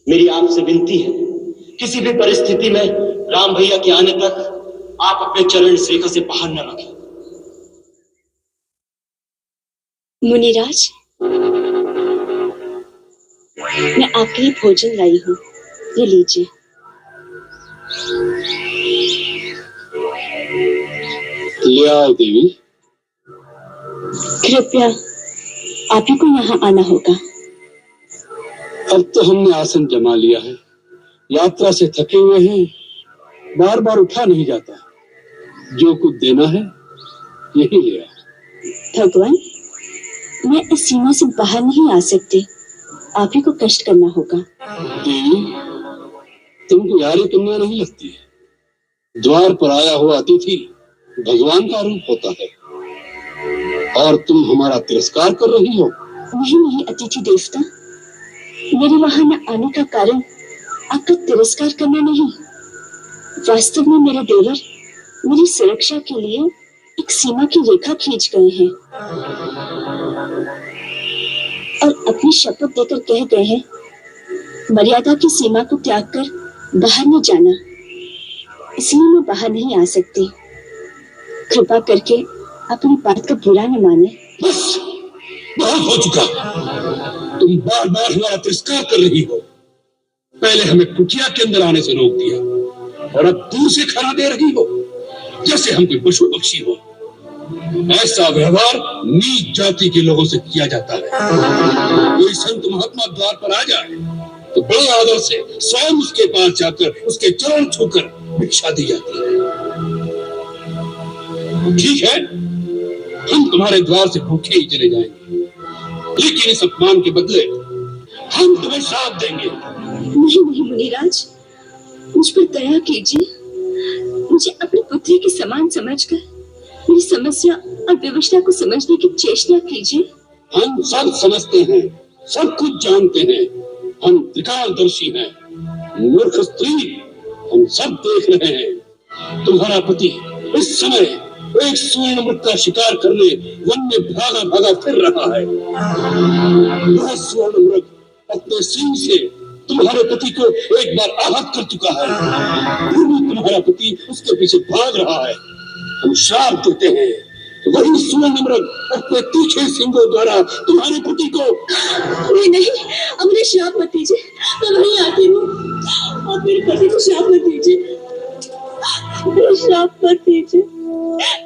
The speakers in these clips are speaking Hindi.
मेरी आपसे विनती है, किसी भी परिस्थिति में राम भैया के आने तक आप अपने चरण इस रेखा से बाहर न रखें। मुनिराज, मैं आपके लिए भोजन लाई हूँ, ये लीजिए। ले आओ देवी। कृपया आप ही को यहाँ आना होगा। अब तो हमने आसन जमा लिया है, यात्रा से थके हुए हैं, बार बार उठा नहीं जाता। जो कुछ देना है यही ले आओ। भगवान, मैं इस सीमा से बाहर नहीं आ सकती, आप ही को कष्ट करना होगा। देवी, तुमको यारी कन्या नहीं लगती है। द्वार पर आया हुआ अतिथि भगवान का रूप होता है, और तुम हमारा तिरस्कार कर रही हो। नहीं अतिथि देवता, मेरे वहां न आने का कारण आपका तिरस्कार करना नहीं। वास्तव में मेरे देवर मेरी सुरक्षा के लिए एक सीमा की रेखा खींच गए हैं और अपनी शपथ देकर कह गए हैं, मर्यादा की सीमा को त्याग कर बाहर न जाना। इसलिए मैं बाहर नहीं आ सकती। कृपा करके अपनी बात का बुरा न माने। बस बहुत हो चुका। तुम बार बार हमारा तिरस्कार कर रही हो। पहले हमें कुटिया के अंदर आने से रोक दिया, और अब दूर से खाना दे रही हो, जैसे हम कोई पशु पक्षी हो। ऐसा व्यवहार नीच जाति के लोगों से किया जाता है। कोई संत महात्मा द्वार पर आ जाए तो बड़े आदर से स्वयं उसके पास जाकर उसके चरण छूकर भिक्षा दी जाती है। ठीक है, हम तुम्हारे द्वार से भूखे ही चले जाएंगे, लेकिन इस अपमान के बदले हम तुम्हें श्राप देंगे। नहीं मुनिराज, मुझ पर दया कीजिए। मुझे अपनी पुत्री के समान समझकर मेरी समस्या और विवशता को समझने की चेष्टा कीजिए। हम सब समझते हैं, सब कुछ जानते हैं। हम त्रिकालदर्शी हैं। मूर्ख स्त्री, हम सब देख रहे हैं। तुम्हारा पति इस समय एक स्वर्ण मृग का शिकार करने वन में भागा भागा फिर रहा है। वह स्वर्ण मृग अपने सिंह से तुम्हारे पति को एक बार आहत कर चुका है। फिर भी तुम्हारा पति उसके पीछे भाग रहा है। हम श्राप देते हैं, वही स्वर्ण मृग अपने तीखे सिंगों द्वारा तुम्हारे पति को। नहीं, अब मुझे श्राप मत दीजिए। मैं वहीं आती हूँ। आप मेरे पति को श्राप मत दीजिए। श्राप मत दीजिए।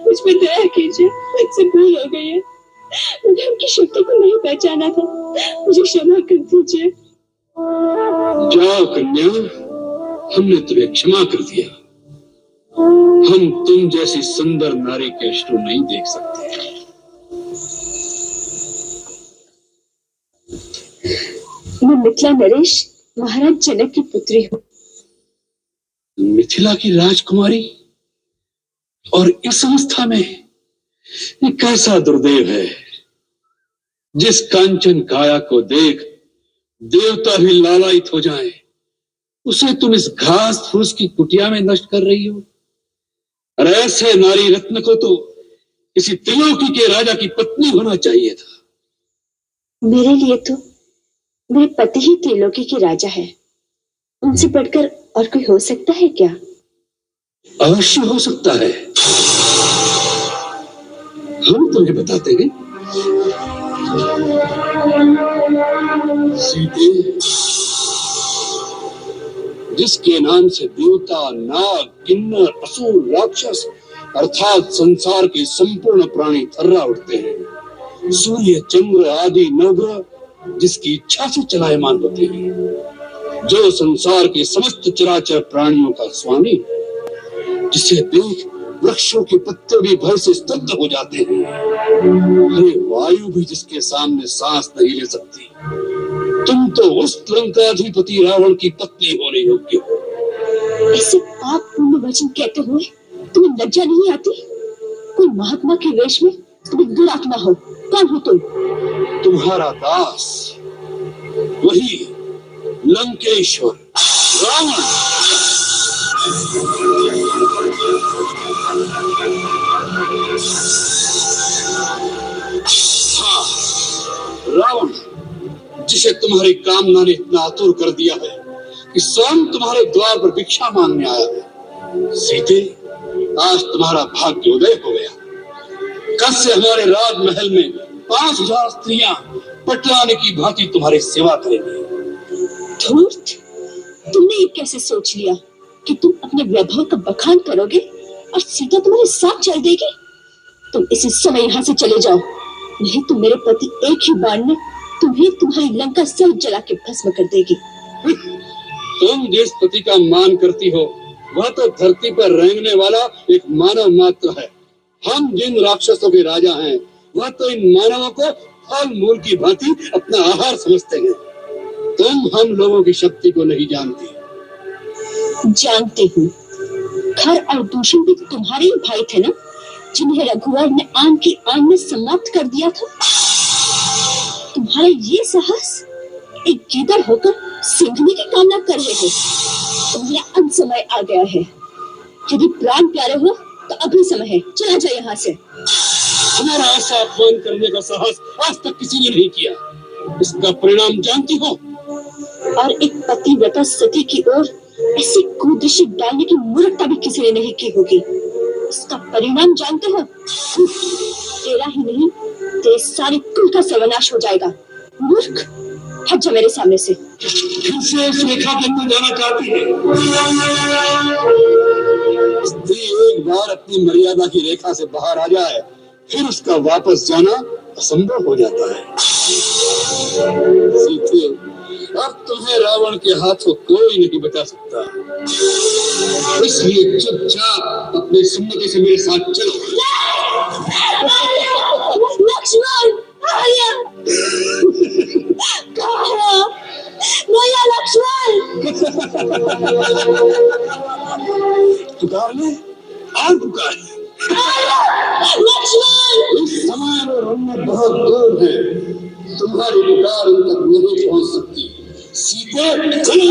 मुझ पर दया कीजिए। मुझसे भूल हो गई है। मैंने उनकी शक्ति को नहीं पहचाना था। मुझे क्षमा कर दीजिए। जाओ कन्या, हमने तुम्हें क्षमा कर दिया। हम तुम जैसी सुंदर नारी के अश्रु नहीं देख सकते। मैं मिथिला नरेश महाराज जनक की पुत्री हूँ। मिथिला की राजकुमारी, और इस अवस्था में ये कैसा दुर्दैव है। जिस कांचन काया को देख देवता भी लालायित हो जाए, उसे तुम इस घास फूस की कुटिया में नष्ट कर रही हो। और ऐसे नारी रत्न को तो किसी त्रिलोकी के राजा की पत्नी होना चाहिए था। मेरे लिए तो मेरे पति ही त्रिलोकी के राजा है। उनसे बढ़कर और कोई हो सकता है क्या? अवश्य हो सकता है। हम तुम्हें बताते हैं। सीते, जिसके नाम से देवता, नाग, किन्नर, असुर, राक्षस अर्थात संसार के संपूर्ण प्राणी थर्रा उठते हैं। सूर्य, चंद्र आदि नवग्रह जिसकी इच्छा से चलायमान होते हैं। जो संसार के समस्त चराचर प्राणियों का स्वामी, जिसे देख वृक्षों के पत्ते भी भय से स्तब्ध हो जाते हैं। अरे वायु भी जिसके सामने सांस नहीं ले सकती। तुम तो उस लंकाधिपति रावण की पत्नी होने योग्य हो। ऐसे पाप पूर्ण वचन कहते हुए तुम्हें लज्जा नहीं आती? कोई महात्मा के वेश में तुम एक दुरात्मा हो। कौन हो तुम? तुम्हारा दास, वही लंकेश्वर रावण। हाँ, रावण, जिसे तुम्हारी कामना ने इतना आतुर कर दिया है कि स्वयं तुम्हारे द्वार पर भिक्षा मांगने आया है। सीते, आज तुम्हारा भाग्योदय हो गया। कल से हमारे राजमहल में 5000 स्त्रियां पटराने की भांति तुम्हारी सेवा करेंगी। धूर्त, तुमने ये कैसे सोच लिया कि तुम अपने वैभव का बखान करोगे और सीता तुम्हारे साथ चल देगी? तुम इसी समय यहाँ से चले जाओ, नहीं तो मेरे पति एक ही बाण में तुम्हें तुम्हारी लंका सब जला के भस्म कर देगी। तुम जिस पति का मान करती हो वह तो धरती पर रेंगने वाला एक मानव मात्र है। हम जिन राक्षसों के राजा हैं वह तो इन मानवों को फल मूल की भांति अपना आहार समझते हैं। तुम हम लोगों की शक्ति को नहीं जानती। जानती हूँ। खर और दूषण भी तुम्हारे ही भाई थे ना, जिन्हें रघुवर ने आन की आन में समाप्त कर दिया था। तुम्हारा ये साहस, एक गीदड़ होकर सिंघने की कामना कर रहे हो। तुम्हारा अंत समय आ गया है। यदि प्राण प्यारे हो तो अभी समय है, चला जाए यहाँ से। हमारा ऐसा अपमान करने का साहस आज तक किसी ने नहीं किया। इसका परिणाम जानती हो? और एक पतिव्रता सती की ओर ऐसी कुदृष्टि डालने की मूर्खता भी किसी ने नहीं की होगी। इसका परिणाम जानते हो? तेरा ही नहीं, तेरे सारे कुल का सर्वनाश हो जाएगा। मूर्ख, हट जा मेरे सामने से। फिर से इस रेखा के अंदर जाना चाहती है? स्त्री एक बार अपनी मर्यादा की रेखा से बाहर आ जाए फिर उसका वापस जाना असंभव हो जाता है। सीते, अब तुम्हें रावण के हाथों कोई नहीं बचा सकता। इसलिए चुपचाप अपनी सुन्नति से मेरे साथ चलो। लक्ष्मण, भैया लक्ष्मण। पुकार ले, और पुकार। लक्ष्मण, इस समय में हम बहुत दूर है, तुम्हारी पुकार उन तक नहीं पहुंच सकती। सीते, चलो।